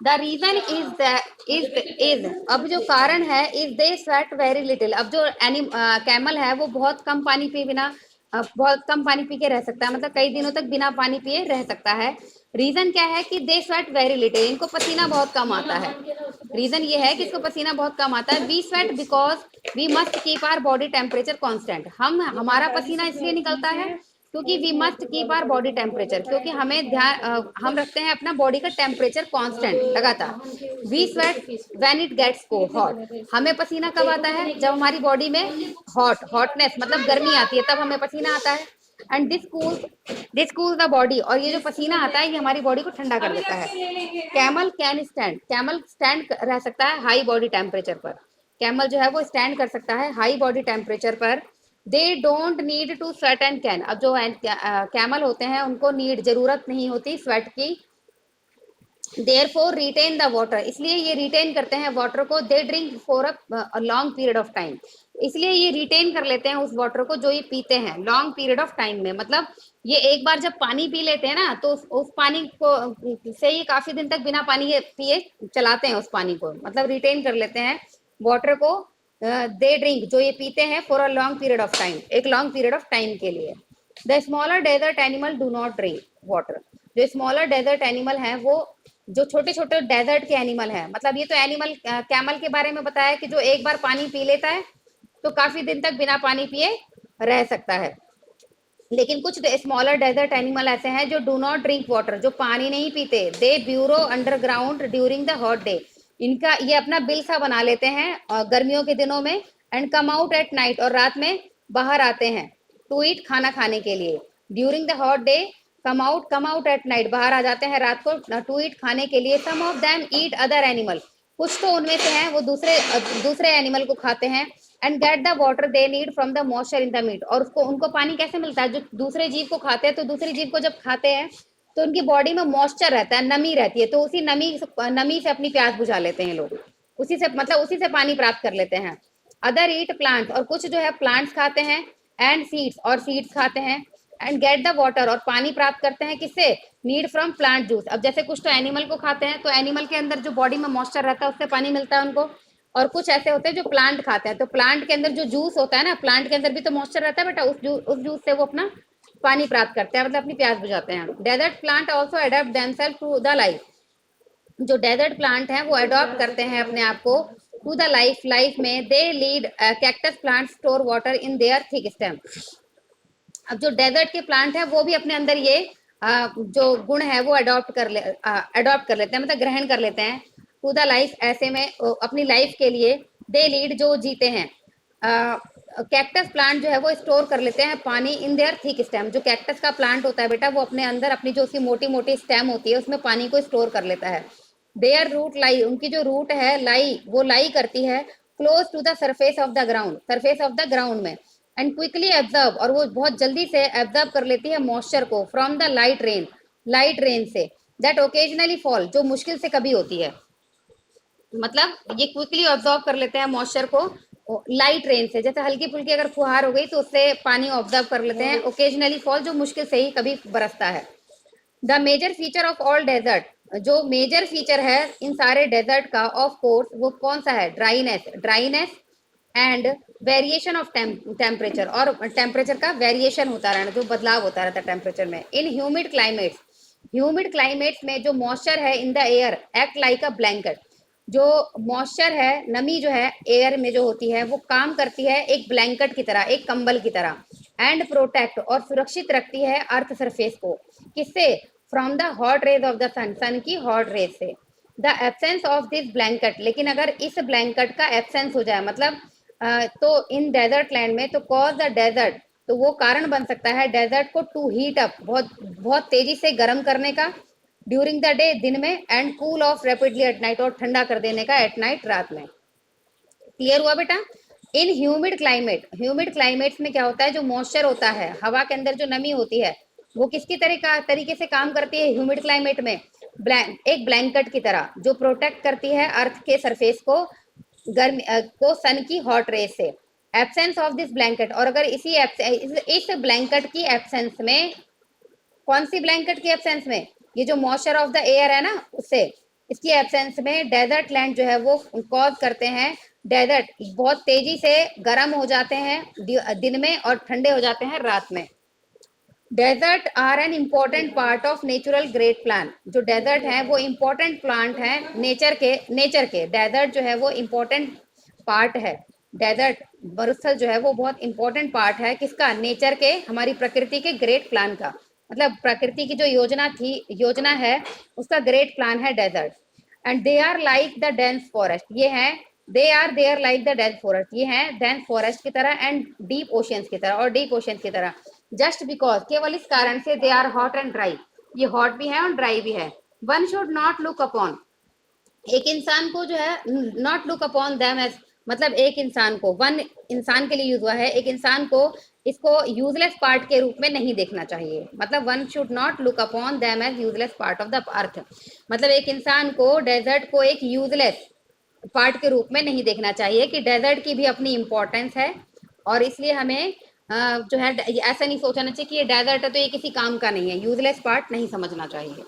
The reason is अब जो कारण है, is they sweat very little. अब जो कैमल है वो बहुत कम पानी पिए बिना बहुत कम पानी पी के रह सकता है, मतलब कई दिनों तक बिना पानी पिए रह सकता है। रीजन क्या है कि दे स्वेट वेरी लिटिल, इनको पसीना बहुत कम आता है। रीजन ये है कि इसको पसीना बहुत कम आता है। We sweat because we must keep our body temperature constant. हमारा पसीना इसलिए निकलता है क्योंकि we must keep our body temperature, क्योंकि हमें हम रखते हैं अपना बॉडी का टेम्परेचर कांस्टेंट लगातार। We sweat when it gets को हॉट। हमें पसीना कब आता है? जब हमारी बॉडी में हॉटनेस मतलब गर्मी आती है, तब हमें पसीना आता है। And this cools the body, और ये जो पसीना आता है ये हमारी बॉडी को ठंडा कर देता है। Camel can stand, camel stand रह सकता है हाई बॉडी टेम्परेचर पर। कैमल जो है वो स्टैंड कर सकता है हाई बॉडी टेम्परेचर पर। They don't need to sweat and can. अब जो कैमल होते हैं उनको जरूरत नहीं होती स्वेट की। Therefore retain the water, इसलिए ये रिटेन करते हैं वाटर को। They drink for a long period of time, इसलिए ये रिटेन कर लेते हैं उस वाटर को जो ये पीते हैं लॉन्ग पीरियड ऑफ टाइम में। मतलब ये एक बार जब पानी पी लेते हैं ना, तो उस पानी को से ये काफी दिन तक बिना पानी के पिए चलाते हैं उस पानी को, मतलब रिटेन कर लेते हैं वाटर को। दे ड्रिंक, जो ये पीते हैं, for a long period of time, एक लॉन्ग पीरियड ऑफ टाइम के लिए। The smaller desert animal do not drink water. जो स्मॉलर डेजर्ट एनिमल है वो जो छोटे छोटे डेजर्ट के एनिमल है, मतलब ये तो एनिमल कैमल के बारे में बताया कि जो एक बार पानी पी लेता है तो काफी दिन तक बिना पानी पिए रह सकता है। लेकिन कुछ स्मॉलर डेजर्ट एनिमल ऐसे हैं जो डू नॉट ड्रिंक वाटर, जो पानी नहीं पीते। They burrow underground during the hot day, इनका ये अपना बिल सा बना लेते हैं गर्मियों के दिनों में। And come out at night, और रात में बाहर आते हैं टू ईट, खाना खाने के लिए। During the hot day come out at night, बाहर आ जाते हैं रात को टू ईट, खाने के लिए। Some of them eat other animal, कुछ तो उनमें से हैं वो दूसरे एनिमल को खाते हैं। And get the water they need from the moisture in the meat, और उसको उनको पानी कैसे मिलता है? जो दूसरे जीव को खाते हैं, तो दूसरे जीव को जब खाते हैं तो उनकी बॉडी में मॉइस्चर रहता है, नमी रहती है, तो उसी नमी से अपनी प्यास बुझा लेते हैं लोग, उसी से पानी प्राप्त कर लेते हैं। अदर ईट प्लांट्स, और कुछ जो है प्लांट्स खाते हैं। एंड सीड्स, और सीड्स खाते हैं। एंड गेट द वाटर, और पानी प्राप्त करते हैं किससे? Need from plant juice. अब जैसे कुछ तो एनिमल को खाते हैं, तो एनिमल के अंदर जो बॉडी में मॉइस्चर रहता है उससे पानी मिलता है उनको। और कुछ ऐसे होते हैं जो प्लांट खाते हैं, तो प्लांट के अंदर जो जूस होता है ना, प्लांट के अंदर भी तो मॉइस्चर रहता है बेटा, उस जूस से वो अपना पानी प्राप्त करते हैं, मतलब अपनी प्यास बुझाते हैं। Desert plant also adapt themself to the life, जो डेजर्ट प्लांट हैं वो अडॉप्ट करते हैं अपने आप को टू द लाइफ में। They lead cactus plant store water in their thick stem. अब जो डेजर्ट के प्लांट है वो भी अपने अंदर ये जो गुण है वो अडॉप्ट कर लेते हैं, मतलब ग्रहण कर लेते हैं टू द लाइफ, ऐसे में अपनी लाइफ के लिए। दे लीड, जो जीते हैं। कैक्टस प्लांट जो है वो स्टोर कर लेते हैं पानी इन देयर थिक स्टेम। जो कैक्टस का प्लांट होता है बेटा, वो अपने अंदर अपनी जो उसकी मोटी मोटी स्टेम होती है उसमें पानी को स्टोर कर लेता है। देयर रूट लाई, उनकी जो रूट है लाई करती है close to the surface of the ground में। एंड क्विकली एब्जर्व, और वो बहुत जल्दी से एब्जर्व कर लेती है मॉइस्चर को फ्रॉम द लाइट रेन से। दैट ओकेजनली फॉल, जो मुश्किल से कभी होती है, मतलब ये क्विकली ऑब्जॉर्व कर लेते हैं मॉइस्चर को लाइट रेन से। जैसे हल्की फुल्की अगर फुहार हो गई तो उससे पानी ऑब्जर्व कर लेते हैं। ओकेजनली फॉल, जो मुश्किल से ही कभी बरसता है। The major feature of all desert, जो मेजर फीचर है इन सारे डेजर्ट का, ऑफ कोर्स वो कौन सा है? Dryness and variation of temperature, और टेम्परेचर का वेरिएशन होता रहना, जो बदलाव होता रहता है टेम्परेचर में। इन ह्यूमिड क्लाइमेट्स में जो मॉइस्चर है in the air act like a blanket, जो मॉइस्चर है, नमी जो है एयर में जो होती है वो काम करती है एक ब्लैंकेट की तरह, एक कंबल की तरह। एंड प्रोटेक्ट, और सुरक्षित रखती है अर्थ सरफेस को, किससे? From the hot rays of the sun की हॉट रेज से। The absence of this blanket, लेकिन अगर इस ब्लैंकेट का एब्सेंस हो जाए, मतलब तो इन डेजर्ट लैंड में, तो कॉज द डेजर्ट, तो वो कारण बन सकता है डेजर्ट को टू हीट अप, बहुत बहुत तेजी से गर्म करने का, ड्यूरिंग द डे, दिन में। And cool off rapidly at night, और ठंडा कर देने का एट नाइट, रात में। क्लियर हुआ बेटा? इन ह्यूमिड क्लाइमेट्स में क्या होता है? जो मॉइस्चर होता है, हवा के अंदर जो नमी होती है, वो किसकी तरीके से काम करती है ह्यूमिड क्लाइमेट में? एक ब्लैंकेट की तरह, जो प्रोटेक्ट करती है अर्थ के सरफेस को गर्मी को सन की हॉट रेस से। एब्सेंस ऑफ दिस ब्लैंकेट, और अगर इस ब्लैंकेट की एब्सेंस में, कौन सी ब्लैंकेट की एब्सेंस में? ये जो मॉइस्चर ऑफ द एयर है ना, उससे, इसकी एब्सेंस में डेजर्ट लैंड जो है वो कॉज करते हैं, डेजर्ट बहुत तेजी से गर्म हो जाते हैं दिन में और ठंडे हो जाते हैं रात में। Desert are an important part of natural great plan. जो डेजर्ट है वो इम्पोर्टेंट प्लांट है नेचर के डेजर्ट जो है वो इम्पोर्टेंट पार्ट है। डेजर्ट मरुस्थल जो है वो बहुत इंपॉर्टेंट पार्ट है किसका, नेचर के, हमारी प्रकृति के ग्रेट प्लान का, मतलब प्रकृति की जो योजना है उसका ग्रेट प्लान है desert. And they are like the dense forest, ये है, they are there like the dense forest, ये है डेंस फॉरेस्ट की तरह एंड डीप ओशियंस की तरह, और डीप ओशियंस की तरह। जस्ट बिकॉज, केवल इस कारण से, they are hot and dry, ये हॉट भी है और ड्राई भी है। One should not look upon, एक इंसान को जो है, not look upon them as, मतलब एक इंसान को, वन इंसान के लिए यूज हुआ है, एक इंसान को इसको यूजलेस पार्ट के रूप में नहीं देखना चाहिए। मतलब one should not look upon them as useless part of the earth, मतलब एक इंसान को डेजर्ट को एक यूजलेस पार्ट के रूप में नहीं देखना चाहिए, कि डेजर्ट की भी अपनी इंपॉर्टेंस है, और इसलिए हमें जो है ऐसा नहीं सोचना चाहिए कि ये डेजर्ट है तो ये किसी काम का नहीं है, यूजलेस पार्ट नहीं समझना चाहिए।